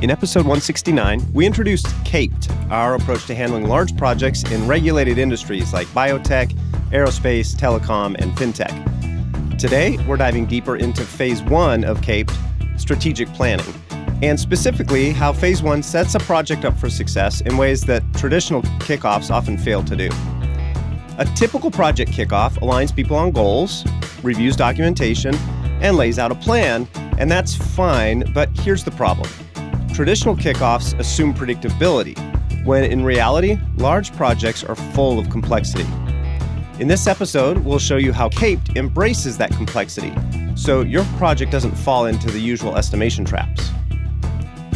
In episode 169, we introduced CAPED, our approach to handling large projects in regulated industries like biotech, aerospace, telecom, and fintech. Today, we're diving deeper into phase one of CAPED, strategic planning, and specifically how phase one sets a project up for success in ways that traditional kickoffs often fail to do. A typical project kickoff aligns people on goals, reviews documentation, and lays out a plan, and that's fine, but here's the problem. Traditional kickoffs assume predictability, when in reality, large projects are full of complexity. In this episode, we'll show you how CAPED embraces that complexity, so your project doesn't fall into the usual estimation traps.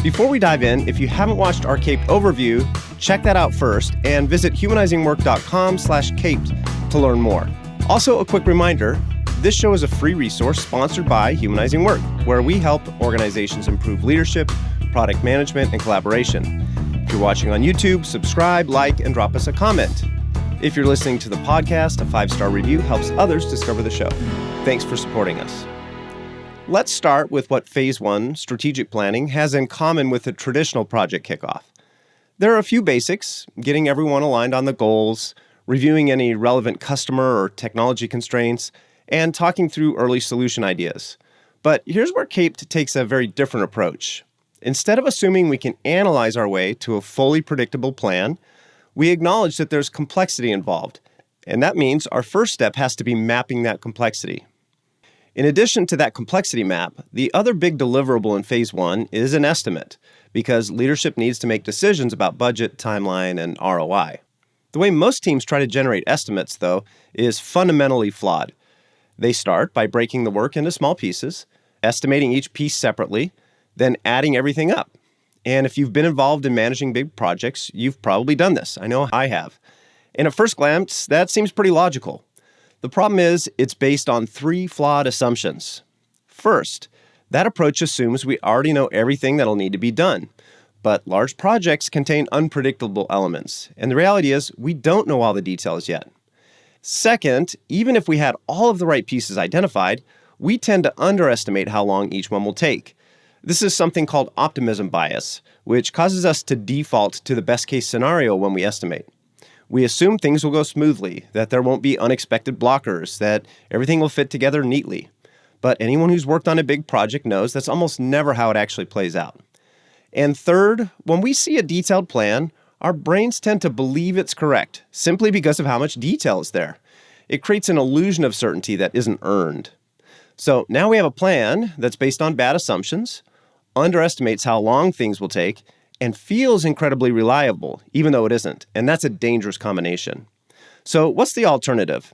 Before we dive in, if you haven't watched our CAPED overview, check that out first and visit humanizingwork.com/CAPED to learn more. Also, a quick reminder, this show is a free resource sponsored by Humanizing Work, where we help organizations improve leadership, product management, and collaboration. If you're watching on YouTube, subscribe, like, and drop us a comment. If you're listening to the podcast, a 5-star review helps others discover the show. Thanks for supporting us. Let's start with what phase one, strategic planning, has in common with a traditional project kickoff. There are a few basics: getting everyone aligned on the goals, reviewing any relevant customer or technology constraints, and talking through early solution ideas. But here's where CAPED takes a very different approach. Instead of assuming we can analyze our way to a fully predictable plan, we acknowledge that there's complexity involved, and that means our first step has to be mapping that complexity. In addition to that complexity map, the other big deliverable in phase one is an estimate, because leadership needs to make decisions about budget, timeline, and ROI. The way most teams try to generate estimates, though, is fundamentally flawed. They start by breaking the work into small pieces, estimating each piece separately, then adding everything up. And if you've been involved in managing big projects, you've probably done this. I know I have. And at first glance, that seems pretty logical. The problem is, it's based on 3 flawed assumptions. First, that approach assumes we already know everything that'll need to be done. But large projects contain unpredictable elements, and the reality is we don't know all the details yet. Second, even if we had all of the right pieces identified, we tend to underestimate how long each one will take. This is something called optimism bias, which causes us to default to the best-case scenario when we estimate. We assume things will go smoothly, that there won't be unexpected blockers, that everything will fit together neatly. But anyone who's worked on a big project knows that's almost never how it actually plays out. And third, when we see a detailed plan, our brains tend to believe it's correct, simply because of how much detail is there. It creates an illusion of certainty that isn't earned. So now we have a plan that's based on bad assumptions, underestimates how long things will take, and feels incredibly reliable, even though it isn't. And that's a dangerous combination. So what's the alternative?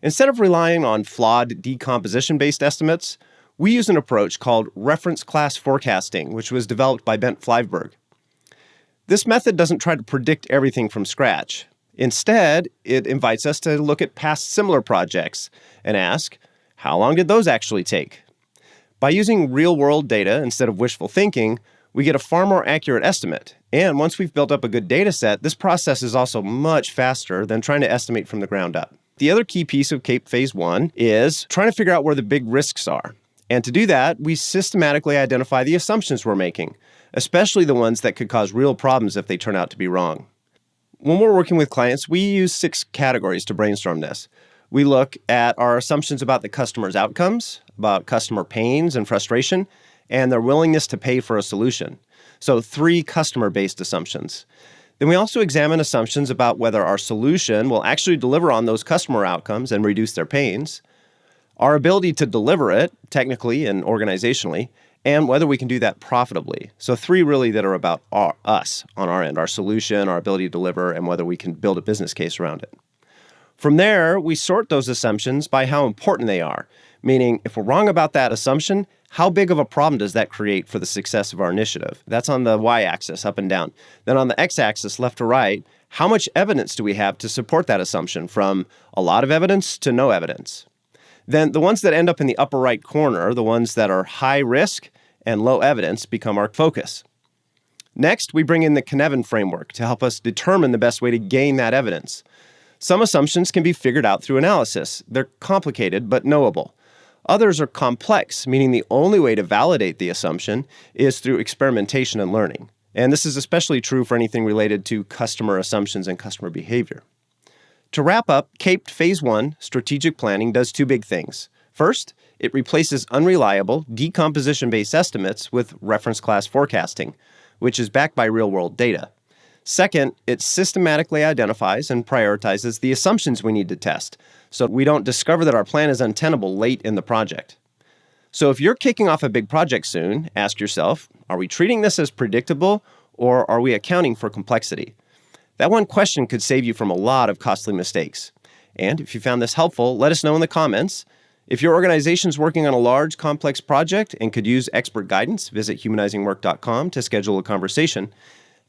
Instead of relying on flawed decomposition-based estimates, we use an approach called reference class forecasting, which was developed by Bent Flyvberg. This method doesn't try to predict everything from scratch. Instead, it invites us to look at past similar projects and ask, how long did those actually take? By using real-world data instead of wishful thinking, we get a far more accurate estimate. And once we've built up a good data set, this process is also much faster than trying to estimate from the ground up. The other key piece of CAPED phase one is trying to figure out where the big risks are. And to do that, we systematically identify the assumptions we're making, especially the ones that could cause real problems if they turn out to be wrong. When we're working with clients, we use 6 categories to brainstorm this. We look at our assumptions about the customer's outcomes, about customer pains and frustration, and their willingness to pay for a solution. So 3 customer-based assumptions. Then we also examine assumptions about whether our solution will actually deliver on those customer outcomes and reduce their pains, our ability to deliver it, technically and organizationally, and whether we can do that profitably. So 3 really that are about us on our end, our solution, our ability to deliver, and whether we can build a business case around it. From there, we sort those assumptions by how important they are, meaning if we're wrong about that assumption, how big of a problem does that create for the success of our initiative? That's on the y-axis, up and down. Then on the x-axis, left to right, how much evidence do we have to support that assumption, from a lot of evidence to no evidence? Then the ones that end up in the upper right corner, the ones that are high risk and low evidence, become our focus. Next, we bring in the Cynefin framework to help us determine the best way to gain that evidence. Some assumptions can be figured out through analysis. They're complicated but knowable. Others are complex, meaning the only way to validate the assumption is through experimentation and learning. And this is especially true for anything related to customer assumptions and customer behavior. To wrap up, CAPED Phase 1 strategic planning does two big things. First, it replaces unreliable, decomposition-based estimates with reference class forecasting, which is backed by real-world data. Second, it systematically identifies and prioritizes the assumptions we need to test, so we don't discover that our plan is untenable late in the project. So if you're kicking off a big project soon, ask yourself, are we treating this as predictable, or are we accounting for complexity? That one question could save you from a lot of costly mistakes. And if you found this helpful, let us know in the comments. If your organization is working on a large, complex project and could use expert guidance, visit humanizingwork.com to schedule a conversation.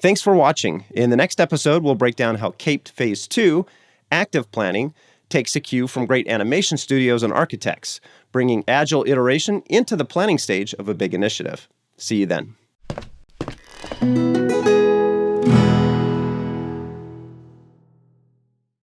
Thanks for watching. In the next episode, we'll break down how CAPED Phase 2, active planning, takes a cue from great animation studios and architects, bringing agile iteration into the planning stage of a big initiative. See you then.